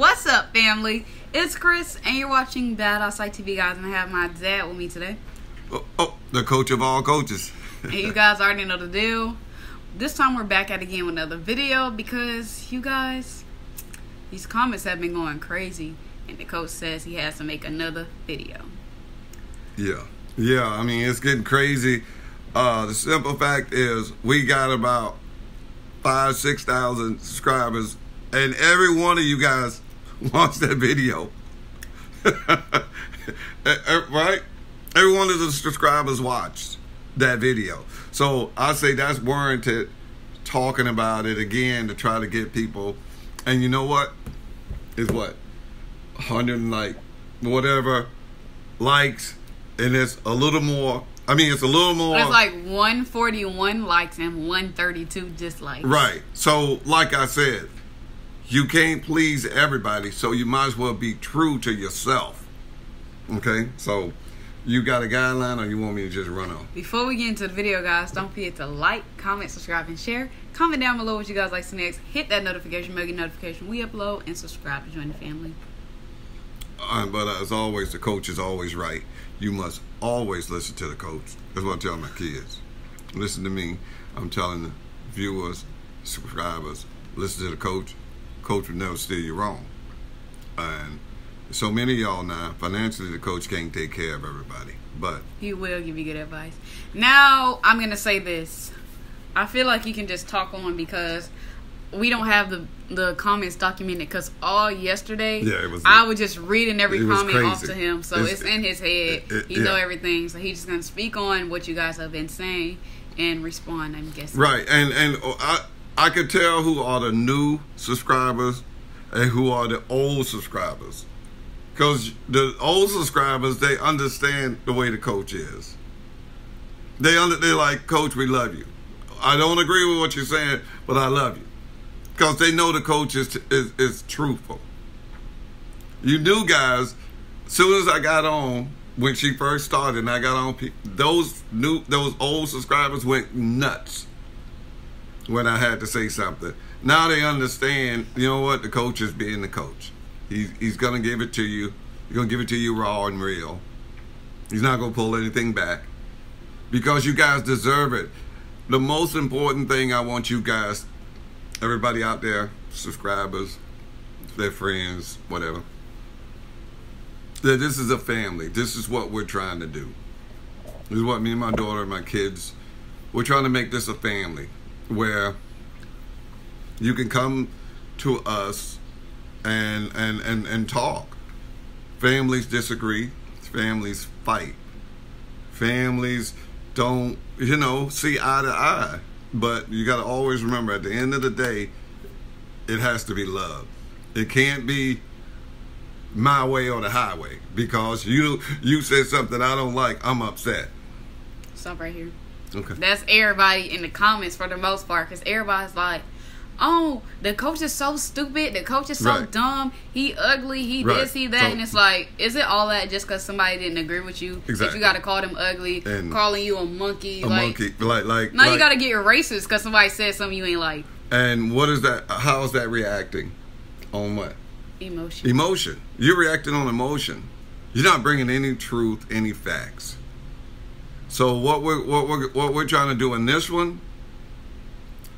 What's up, family? It's Chris, and you're watching Bad Outside TV, guys, and I have my dad with me today. The coach of all coaches. And you guys already know the deal. This time we're back at it again with another video because you guys, these comments have been going crazy, and the coach says he has to make another video. Yeah, I mean, it's getting crazy. The simple fact is we got about 5,000-6,000 subscribers, and every one of you guys watched that video. Right? Every one of the subscribers watched that video. So I say that's warranted talking about it again to try to get people. And you know what? It's what? 100 and like whatever likes, and it's a little more. I mean, it's a little more. It's like 141 likes and 132 dislikes. Right. So, like I said, you can't please everybody, so you might as well be true to yourself. Okay? So, you got a guideline, or you want me to just run on? Before we get into the video, guys, don't forget to like, comment, subscribe, and share. Comment down below what you guys like to next. Hit that notification bell, get notification we upload, and subscribe to join the family. But as always, the coach is always right. You must always listen to the coach. That's what I tell my kids. Listen to me. I'm telling the viewers, subscribers, listen to the coach. Coach will never steer you wrong. And so many of y'all now, financially, the coach can't take care of everybody. But he will give you good advice. Now, I'm going to say this. I feel like you can just talk on because we don't have the comments documented, because all yesterday I was just reading every comment off to him, so it's in his head. He know everything, so he's just gonna speak on what you guys have been saying and respond, I'm guessing. Right, and I could tell who are the new subscribers and who are the old subscribers, because the old subscribers, they understand the way the coach is. They're like, Coach, we love you. I don't agree with what you're saying, but I love you. Because they know the coach is truthful. You new guys, as soon as I got on, when she first started and I got on, those old subscribers went nuts when I had to say something. Now they understand, you know what, the coach is being the coach. He's going to give it to you. He's going to give it to you raw and real. He's not going to pull anything back. Because you guys deserve it. The most important thing I want you guys, everybody out there, subscribers, their friends, whatever, that this is a family. This is what we're trying to do. This is what me and my daughter and my kids, we're trying to make this a family where you can come to us and talk. Families disagree. Families fight. Families don't, see eye to eye. But you got to always remember, at the end of the day, it has to be love. It can't be my way or the highway, because you said something I don't like, I'm upset. Stop right here. Okay. That's everybody in the comments for the most part, because everybody's like, oh, the coach is so stupid, the coach is so dumb, he ugly, he this, he that, and it's like, is it all that just because somebody didn't agree with you? Exactly. That you got to call them ugly, and calling you a monkey? Now you got to get racist because somebody said something you ain't like. And what is that? How is that reacting? On what? Emotion. Emotion. You're reacting on emotion. You're not bringing any truth, any facts. So what we're trying to do in this one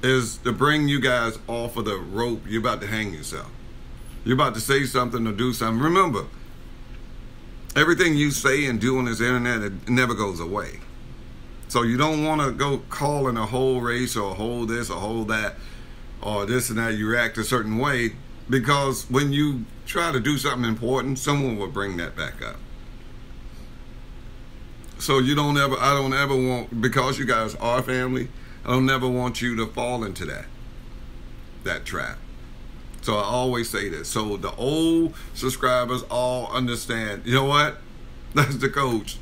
is to bring you guys off of the rope. You're about to hang yourself. You're about to say something or do something. Remember, everything you say and do on this internet, it never goes away. So you don't want to go calling a whole race or a whole this or whole that or this and that. You react a certain way, because when you try to do something important, someone will bring that back up. So I don't ever want, because you guys are family, I don't never want you to fall into that trap. So I always say this. So the old subscribers all understand, you know what? That's the coach.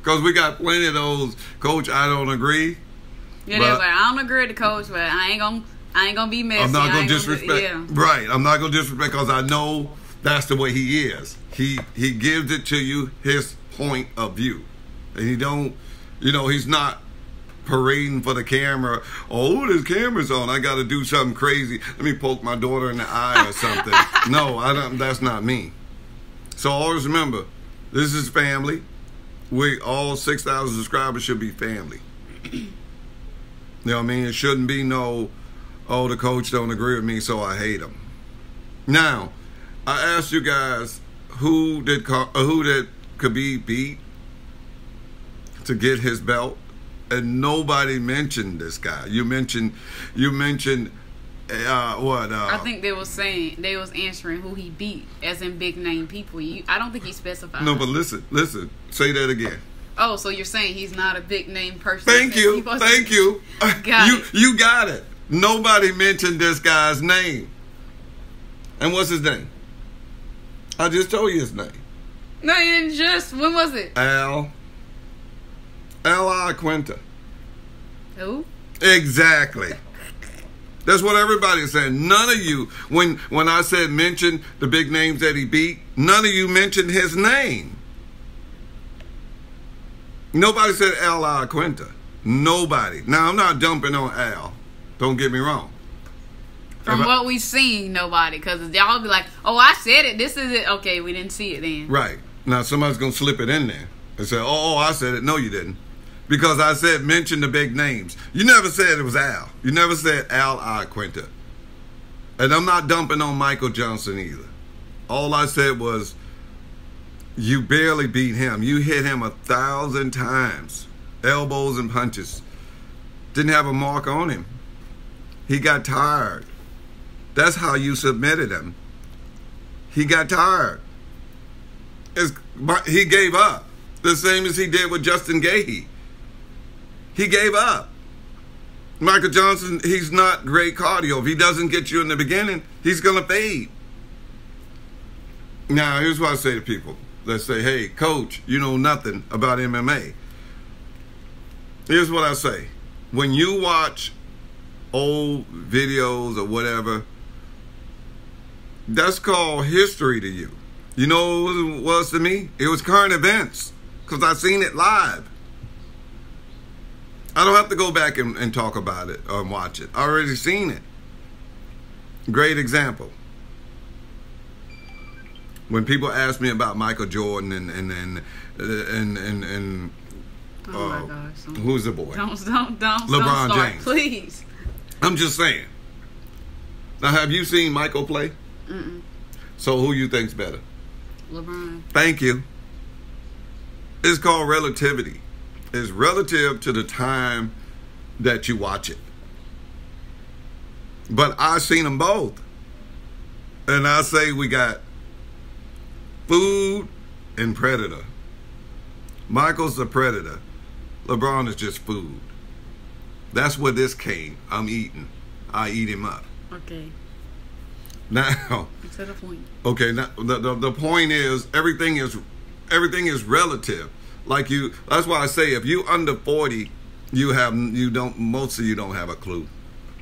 Because we got plenty of those, Coach, I don't agree. Yeah, they're like, I don't agree with the coach, but I ain't gonna be messy. I'm not gonna disrespect. Right, I'm not gonna disrespect, because I know that's the way he is. He gives it to you, his point of view. And he don't, he's not parading for the camera. Oh, this camera's on. I got to do something crazy. Let me poke my daughter in the eye or something. No, I don't. That's not me. So always remember, this is family. We all 6,000 subscribers should be family. You know what I mean? It shouldn't be no, oh, the coach don't agree with me, so I hate him. Now, I asked you guys who did Khabib beat to get his belt, and nobody mentioned this guy. You mentioned what? I think they was answering who he beat, as in big name people. I don't think he specified. No, but listen. Say that again. Oh, so you're saying he's not a big name person? Thank you. You got it. Nobody mentioned this guy's name. And what's his name? I just told you his name. No, you didn't just. When was it? Ayyee.Quinta. Who? Exactly. That's what everybody's saying. None of you, when I said mention the big names that he beat, none of you mentioned his name. Nobody said Ayyee.Quinta. Nobody. Now, I'm not dumping on Al. Don't get me wrong. From what we've seen, nobody. Because y'all be like, oh, I said it. This is it. Okay, we didn't see it then. Right. Now, somebody's going to slip it in there and say, oh, I said it. No, you didn't. Because I said mention the big names. You never said it was Al. You never said Ayyee.Quinta. And I'm not dumping on Michael Johnson either. All I said was, you barely beat him. You hit him 1,000 times. Elbows and punches. Didn't have a mark on him. He got tired. That's how you submitted him. He got tired. He gave up. The same as he did with Justin Gaethje. He gave up. Michael Johnson, he's not great cardio. If he doesn't get you in the beginning, he's going to fade. Now, here's what I say to people. Let's say, hey, coach, you know nothing about MMA. Here's what I say. When you watch old videos or whatever, that's called history to you. You know what it was to me? It was current events, because I seen it live. I don't have to go back and talk about it or watch it. I already seen it. Great example. When people ask me about Michael Jordan and oh my gosh! Who's the boy? Don't LeBron start, James. Please. I'm just saying. Now, have you seen Michael play? Mm-mm. So who you think's better? LeBron. Thank you. It's called relativity. It's relative to the time that you watch it. But I've seen them both. And I say we got food and predator. Michael's the predator. LeBron is just food. That's where this came. I'm eating. I eat him up. Okay. Now. To the point. Okay. Now the point is everything is relative. Like you. That's why I say if you under 40, most of you don't have a clue.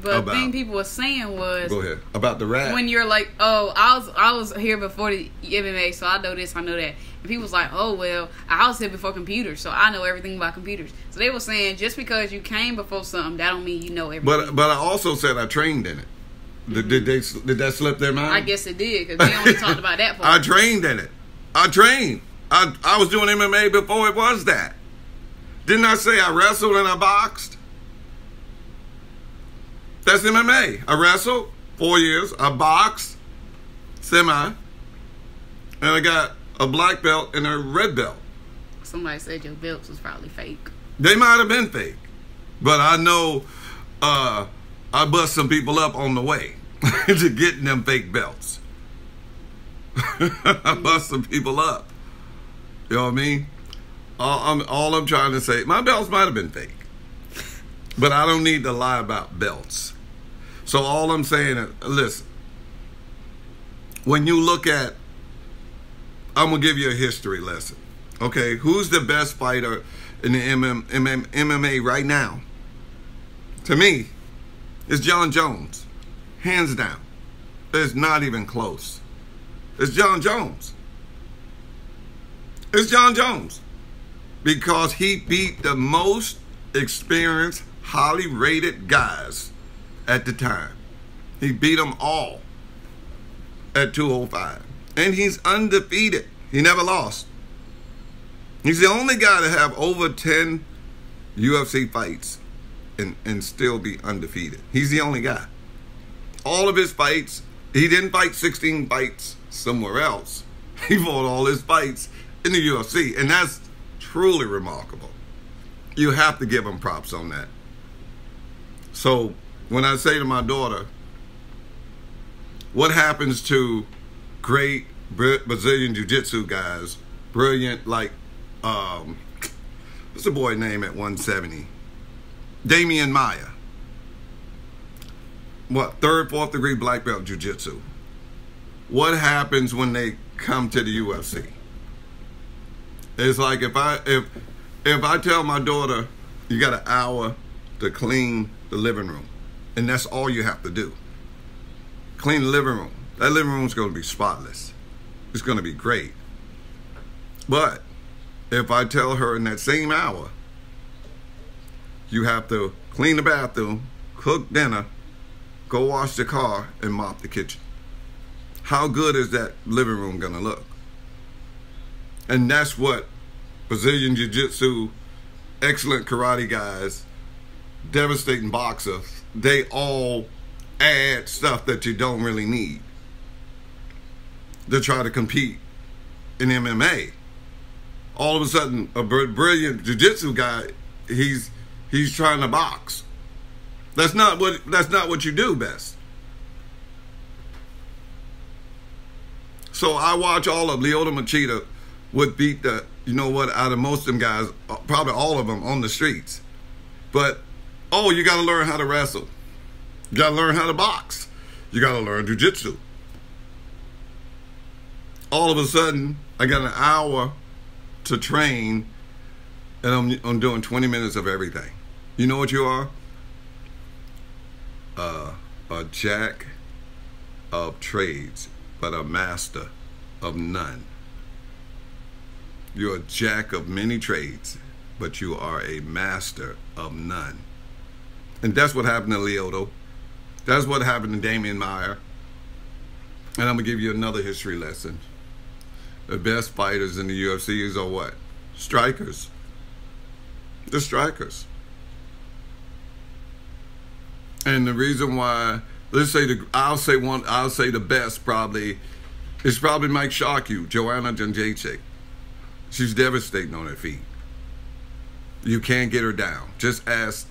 But the thing people were saying was, go ahead, about the rat. When you're like, oh, I was here before the MMA, so I know this, I know that. And people was like, oh, well, I was here before computers, so I know everything about computers. So they were saying just because you came before something, that don't mean you know everything. But I also said I trained in it. Mm-hmm. Did that slip their mind? I guess it did, because they only talked about that part. I trained in it. I trained. I was doing MMA before it was that. Didn't I say I wrestled and I boxed? That's MMA. I wrestled 4 years. I boxed semi. And I got a black belt and a red belt. Somebody said your belts was probably fake. They might have been fake. But I know I bust some people up on the way to getting them fake belts. I bust some people up. You know what I mean? All I'm trying to say, my belts might have been fake. But I don't need to lie about belts. So all I'm saying is, listen, when you look at, I'm going to give you a history lesson. Okay, who's the best fighter in the MMA right now? To me, it's John Jones. Hands down. It's not even close. It's John Jones. It's John Jones. Because he beat the most experienced, highly rated guys at the time. He beat them all at 205. And he's undefeated. He never lost. He's the only guy to have over 10 UFC fights and still be undefeated. He's the only guy. All of his fights, he didn't fight 16 fights somewhere else. He fought all his fights in the UFC, and that's truly remarkable. You have to give him props on that. So when I say to my daughter, what happens to great Brazilian Jiu-Jitsu guys, brilliant, like, what's the boy name at 170? Damian Maia. What, 3rd, 4th degree black belt Jiu-Jitsu. What happens when they come to the UFC? It's like if I tell my daughter, you got an hour to clean the living room, and that's all you have to do. Clean the living room. That living room's going to be spotless. It's going to be great. But if I tell her in that same hour, you have to clean the bathroom, cook dinner, go wash the car, and mop the kitchen, how good is that living room going to look? And that's what Brazilian Jiu-Jitsu, excellent karate guys, devastating boxers, they all add stuff that you don't really need to try to compete in MMA. All of a sudden, a brilliant jiu-jitsu guy, he's trying to box. That's not what you do best. So I watch all of Lyoto Machida would beat the, you know what, out of most of them guys, probably all of them on the streets. But, oh, you got to learn how to wrestle. You got to learn how to box. You got to learn jiu-jitsu. All of a sudden, I got an hour to train, and I'm doing 20 minutes of everything. You know what you are? A jack of trades, but a master of none. You're a jack of many trades, but you are a master of none. And that's what happened to Lyoto. That's what happened to Damian Maia. And I'm going to give you another history lesson. The best fighters in the UFC are what? Strikers. The strikers. And the reason why, let's say I'll say the best probably is probably Mike Sharkey, Joanna Jędrzejczyk. She's devastating on her feet. You can't get her down. Just ask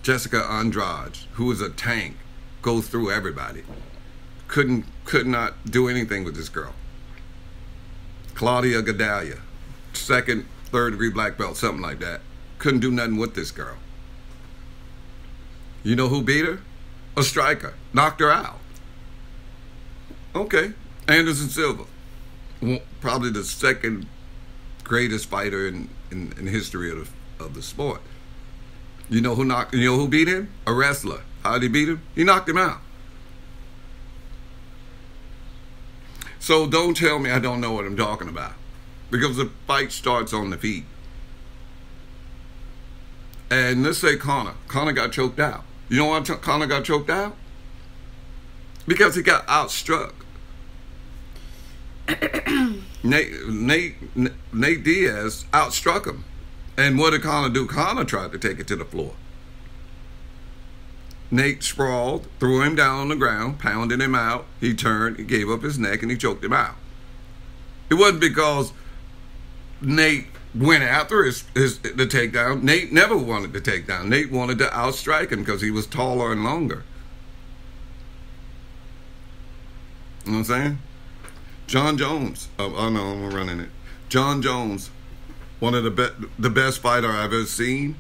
Jessica Andrade, who is a tank, goes through everybody. Could not do anything with this girl. Claudia Gadelha, 2nd, 3rd degree black belt, something like that. Couldn't do nothing with this girl. You know who beat her? A striker. Knocked her out. Okay. Anderson Silva. Probably the 2nd greatest fighter in history of the sport. You know who beat him? A wrestler. How did he beat him? He knocked him out. So don't tell me I don't know what I'm talking about, because the fight starts on the feet. And let's say Conor got choked out. You know why Conor got choked out? Because he got outstruck. Nate Diaz outstruck him. And what did Conor do? Conor tried to take it to the floor. Nate sprawled, threw him down on the ground, pounded him out. He turned, he gave up his neck, and he choked him out. It wasn't because Nate went after the takedown. Nate never wanted the takedown. Nate wanted to outstrike him because he was taller and longer. You know what I'm saying? John Jones. Oh no, I'm running it. John Jones, one of the best fighter I've ever seen.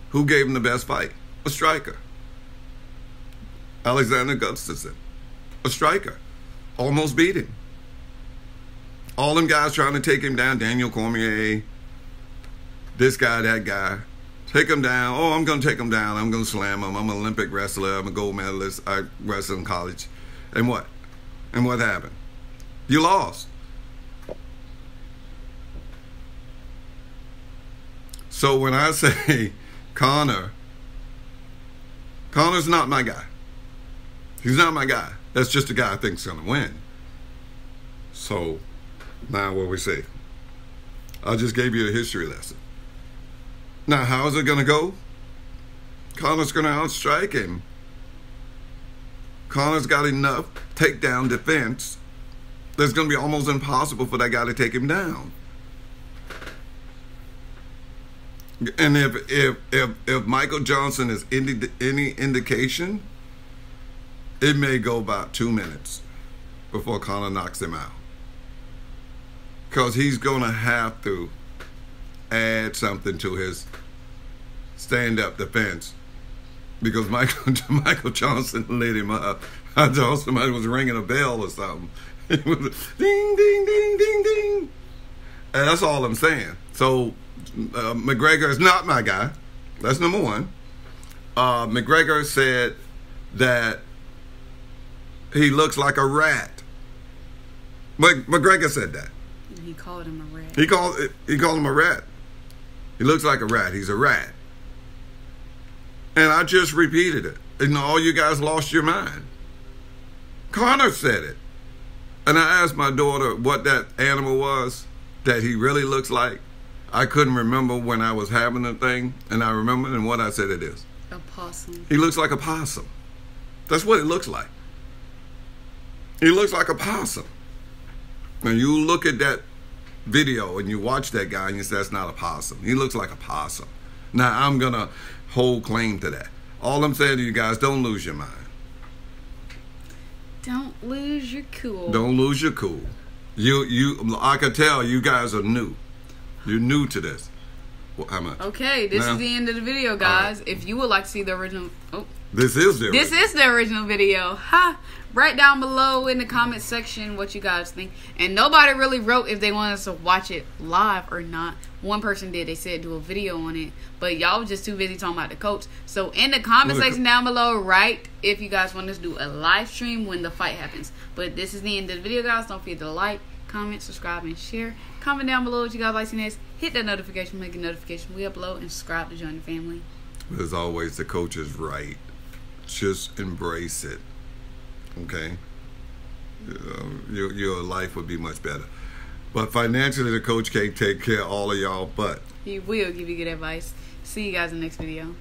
Who gave him the best fight? A striker. Alexander Gustafsson, a striker, almost beat him. All them guys trying to take him down, Daniel Cormier, this guy, that guy, take him down. Oh, I'm going to take him down. I'm going to slam him. I'm an Olympic wrestler. I'm a gold medalist. I wrestled in college. And what? And what happened? You lost. So when I say Connor's not my guy. He's not my guy. That's just a guy I think's going to win. So, now what we say? I just gave you a history lesson. Now, how is it going to go? Connor's going to outstrike him. Connor's got enough takedown defense that's going to be almost impossible for that guy to take him down. And if Michael Johnson is any indication, it may go about 2 minutes before Conor knocks him out. Because he's going to have to add something to his stand-up defense. Because Michael Johnson lit him up. I thought somebody was ringing a bell or something. It was ding, ding, ding, ding, ding. And that's all I'm saying. So, McGregor is not my guy. That's number one. McGregor said that he looks like a rat. McGregor said that. He called him a rat. He called him a rat. He looks like a rat. He's a rat. And I just repeated it. And all you guys lost your mind. Conor said it. And I asked my daughter what that animal was that he really looks like. I couldn't remember when I was having the thing. And I remembered, and what I said it is. A possum. He looks like a possum. That's what it looks like. He looks like a possum. Now you look at that video and you watch that guy and you say, that's not a possum. He looks like a possum. Now I'm going to hold claim to that. All I'm saying to you guys, don't lose your mind. Don't lose your cool. Don't lose your cool. I could tell you guys are new. You're new to this. Well, how much? Okay, this is the end of the video, guys. Right. If you would like to see the original... Oh. This is the original video. Ha! Write down below in the comment section what you guys think. And nobody really wrote if they want us to watch it live or not. One person did. They said do a video on it. But y'all was just too busy talking about the coach. So in the comment section down below, write if you guys want us to do a live stream when the fight happens. But this is the end of the video, guys. Don't forget to like, comment, subscribe, and share. Comment down below what you guys like to see next. Hit that notification, make a notification we upload, and subscribe to join the family. As always, the coach is right. Just embrace it. Okay? Your life would be much better. But financially, the coach can't take care of all of y'all, but he will give you good advice. See you guys in the next video.